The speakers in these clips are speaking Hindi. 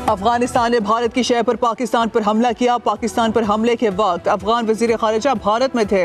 अफगानिस्तान ने भारत की शहर पर पाकिस्तान पर हमला किया। पाकिस्तान पर हमले के वक्त अफगान वजीर खारिजा भारत में थे।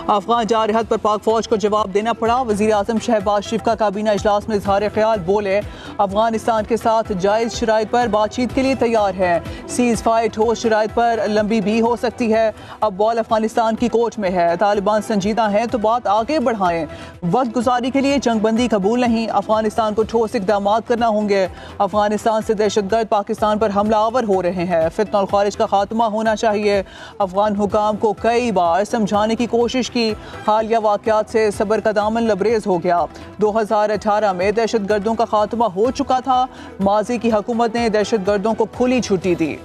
अफगान जारहत पर पाक फौज को जवाब देना पड़ा। वजीर आजम शहबाज शरीफ का काबीना इजलास में इजहार ख्याल, बोले अफगानिस्तान के साथ जायज़ शराइत पर बातचीत के लिए तैयार है। सीज़ फायर ठोस शराइत पर लंबी भी हो सकती है। अब बॉल अफगानिस्तान की कोर्ट में है। तालिबान संजीदा हैं तो बात आगे बढ़ाएं। वक्त गुजारी के लिए जंगबंदी कबूल नहीं। अफगानिस्तान को ठोस इक़दाम करना होंगे। अफगानिस्तान से दहशतगर्द पाकिस्तान पर हमलावर हो रहे हैं। फितना और खारिज का खात्मा होना चाहिए। अफगान हुकाम को कई बार समझाने की कोशिश की। हालिया वाक़यात से सब्र का दामन लबरेज हो गया। 2018 में दहशतगर्दों का खात्मा हो चुका था। माजी की हुकूमत ने दहशतगर्दों को खुली छुट्टी दी।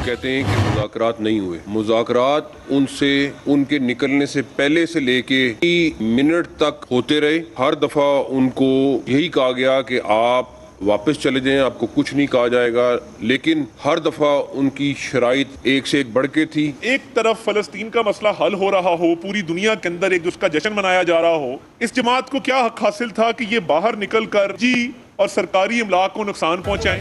कहते हैं कि मुज़ाकरात नहीं हुए। मुज़ाकरात उनसे उनके निकलने से पहले से लेके मिनट तक होते रहे। हर दफ़ा उनको यही कहा गया कि आप वापस चले जाएं, आपको कुछ नहीं कहा जाएगा, लेकिन हर दफ़ा उनकी शराइत एक से एक बढ़ के थी। एक तरफ फ़लस्तीन का मसला हल हो रहा हो, पूरी दुनिया के अंदर एक उसका जश्न मनाया जा रहा हो, इस जमात को क्या हक हासिल था कि ये बाहर निकल कर जी और सरकारी अमलाक को नुकसान पहुँचाएं।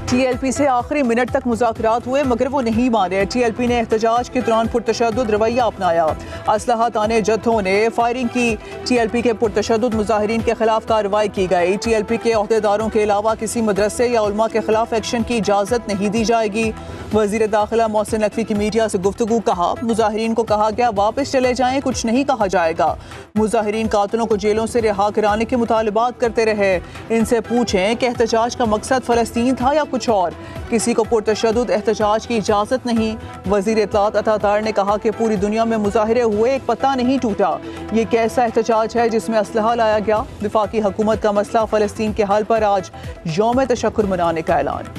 TLP से आखिरी मिनट तक मुज़ाकरात हुए मगर वो नहीं माने। TLP ने एहतजाज के दौरान पुरतशद्दुद रवैया अपनाया। असलहा ताने जत्थों ने फायरिंग की। TLP के पुरतशद्दुद मुजाहिरीन के खिलाफ कार्रवाई की गई। TLP के अहदेदारों के अलावा किसी मदरसे या उलमा के खिलाफ एक्शन की इजाज़त नहीं दी जाएगी। वज़ीर दाखिला मोहसिन नकवी की मीडिया से गुफ्तगू, कहा मुजाहिरीन को कहा गया वापस चले जाएं, कुछ नहीं कहा जाएगा। मुजाहिरीन कातिलों को जेलों से रिहा कराने के मुतालबात करते रहे। इनसे पूछें कि एहतजाज का मकसद फ़लस्तीन था या कुछ और। किसी को पुरतशद्दुद एहतजाज की इजाज़त नहीं। वज़ीर इत्तलात अतातार ने कहा कि पूरी दुनिया में मुजाहिरे हुए, एक पत्ता नहीं टूटा। ये कैसा एहतजाज है जिसमें असलहा लाया गया। वफाकी हुकूमत का मसला फ़लस्तीन के हल पर आज यौम तशक्कुर मनाने का ऐलान।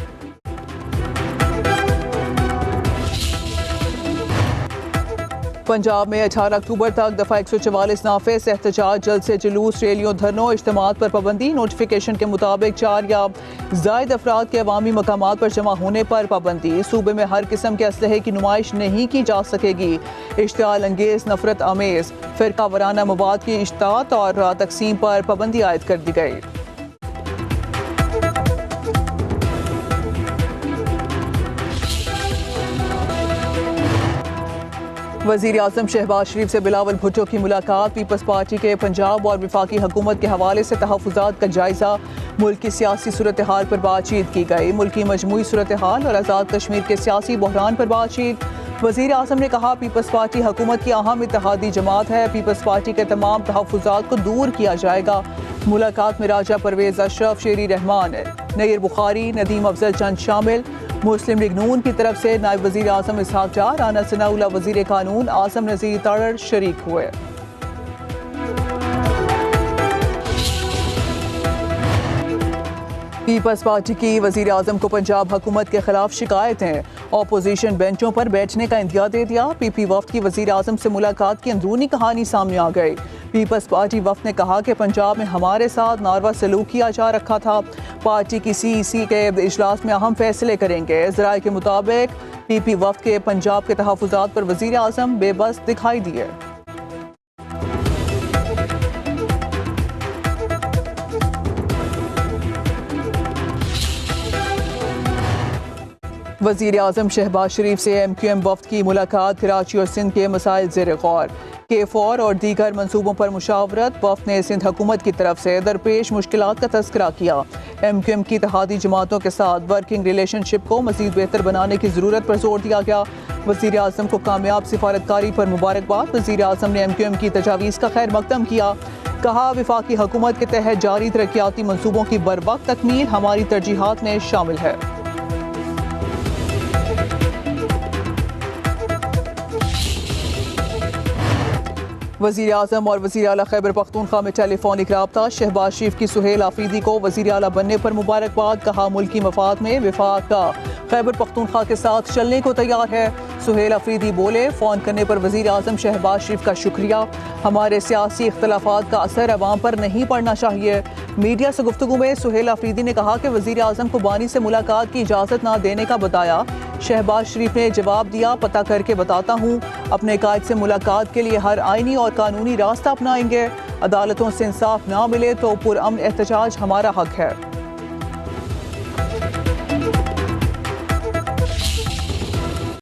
पंजाब में 18 अक्टूबर तक दफ़ा 144 नाफिज। एहतजाज, जलसे, जुलूस, रैलियों, धरनों, इज्तिमात पर पाबंदी। नोटिफिकेशन के मुताबिक 4 या ज़ायद अफराद के अवामी मकामात पर जमा होने पर पाबंदी। सूबे में हर किस्म के असलहे की नुमाइश नहीं की जा सकेगी। इश्तियाल अंगेज, नफरत आमेज, फ़िरका वराना मवाद की इश्तात और तकसीम पर पाबंदी आयद कर दी गई। वज़ीर आज़म शहबाज शरीफ से बिलावल भुट्टो की मुलाकात। पीपल्स पार्टी के पंजाब और वफाकी हुकूमत के हवाले से तहफ़्फ़ुज़ात का जायज़ा। मुल्क की सियासी सूरत हाल पर बातचीत की गई। मुल्क की मजमूई सूरत हाल और आज़ाद कश्मीर के सियासी बहरान पर बातचीत। वज़ीर आज़म ने कहा पीपल्स पार्टी हुकूमत की अहम इत्तेहादी जमात है। पीपल्स पार्टी के तमाम तहफ़्फ़ुज़ात को दूर किया जाएगा। मुलाकात में राजा परवेज़ अशरफ, शेरी रहमान, नईर बुखारी, नदीम अफजल चंद शामिल। मुस्लिम लीग नून की तरफ से नायब वज़ीर आज़म इसहाक डार, राना सनाउल्लाह वज़ीर कानून, आसम नज़ीर तारड़ शरीक हुए। पीपल्स पार्टी की वज़ीर आज़म को पंजाब हुकूमत के खिलाफ शिकायतें। अपोजिशन बेंचों पर बैठने का इंदिया दे दिया। PP वफ्द की वज़ीर आज़म से मुलाकात की अंदरूनी कहानी सामने आ गई। पीपल्स पार्टी वफ्द ने कहा कि पंजाब में हमारे साथ नारवा सलूक किया जा रखा था। पार्टी की CEC के इजलास में अहम फैसले करेंगे। ज़राए के मुताबिक PP वफ्द के पंजाब के तहफ़्फ़ुज़ात पर वज़ीर आज़म बेबस दिखाई दिए। वज़ीर आज़म शहबाज शरीफ से MQM वफ्द की मुलाकात। कराची और सिंध के मसाइल ज़ेर गौर। K4 और दीगर मनसूबों पर मुशावरत। वफ्द ने सिंध हुकूमत की तरफ से दरपेश मुश्किलात का तज़किरा किया। MQM की इत्तेहादी जमातों के साथ वर्किंग रिलेशनशिप को मज़ीद बेहतर बनाने की ज़रूरत पर जोर दिया गया। वज़ीर आज़म को कामयाब सिफारतकारी पर मुबारकबाद। वज़ीर आज़म ने MQM की तजावीज़ का खैर मकदम किया। कहा वफाकी हुकूमत के तहत जारी तरक्याती मनसूबों की बरवक्त तकमील हमारी तरजीहात में शामिल है। वज़ीर आज़म और वज़ीर आला खैबर पख्तूनख्वा में टेलीफोनिक राब्ता। शहबाज शरीफ की सुहेल आफरीदी को वज़ीर आला बनने पर मुबारकबाद। कहा मुल्की मफाद में वफाक का खैबर पख्तूनख्वा के साथ चलने को तैयार है। सुहेल आफरीदी बोले फ़ोन करने पर वज़ीर आज़म शहबाज शरीफ का शुक्रिया। हमारे सियासी इख्तलाफात का असर अवाम पर नहीं पड़ना चाहिए। मीडिया से गुफ्तगू में सुहेल आफरीदी ने कहा कि वज़ीर आज़म को बानी से मुलाकात की इजाज़त न देने का बताया। शहबाज शरीफ ने जवाब दिया, पता करके बताता हूँ। अपने कायद से मुलाकात के लिए हर आईनी और कानूनी रास्ता अपनाएंगे। अदालतों से इंसाफ ना मिले तो पुरअमन एहतजाज हमारा हक है।